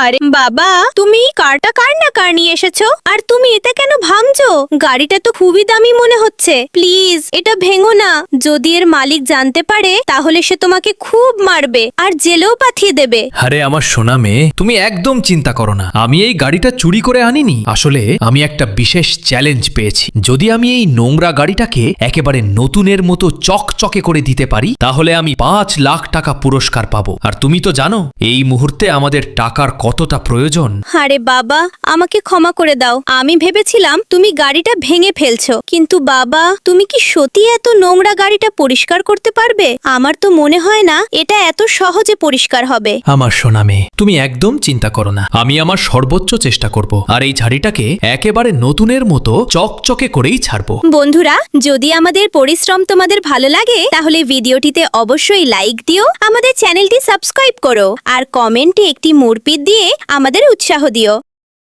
আরে বাবা, তুমি কারটা কার নিয়ে এসেছো? আর তুমি এটা কেন ভাঙছো? গাড়িটা তো খুবই দামি মনে হচ্ছে। প্লিজ এটা ভেঙো না। যদি এর মালিক জানতে পারে তাহলে সে তোমাকে খুব মারবে আর জেলেও পাঠিয়ে দেবে। আরে আমার সোনা মেয়ে, তুমি একদম চিন্তা করো না। আমি এই গাড়িটা চুরি করে আনিনি। আসলে আমি একটা বিশেষ চ্যালেঞ্জ পেয়েছি। যদি আমি এই নোংরা গাড়িটাকে একেবারে নতুনের মতো চকচকে করে দিতে পারি, তাহলে আমি 5 লাখ টাকা পুরস্কার পাবো। আর তুমি তো জানো এই মুহূর্তে আমাদের টাকার কতটা প্রয়োজন। আরে বাবা, আমাকে ক্ষমা করে দাও। আমি ভেবেছিলাম তুমি গাড়িটা ভেঙে ফেলছো, কিন্তু বাবা তুমি কি সত্যি এত নোংরা গাড়িটা পরিষ্কার করতে পারবে? আমার তো মনে হয় না এটা এত সহজে পরিষ্কার হবে। আমার সোনা মেয়ে, তুমি একদম চিন্তা করো না। আমি আমার সর্বোচ্চ চেষ্টা করব আর এই ঝাড়িটাকে একেবারে নতুনের মতো চকচকে করেই ছাড়বো। বন্ধুরা, যদি আমাদের পরিশ্রম তোমাদের ভালো লাগে তাহলে ভিডিওটিতে অবশ্যই লাইক দিও, আমাদের চ্যানেলটি সাবস্ক্রাইব করো আর কমেন্টে একটি মুরপিট দিয়ে আমাদের উৎসাহ দিও।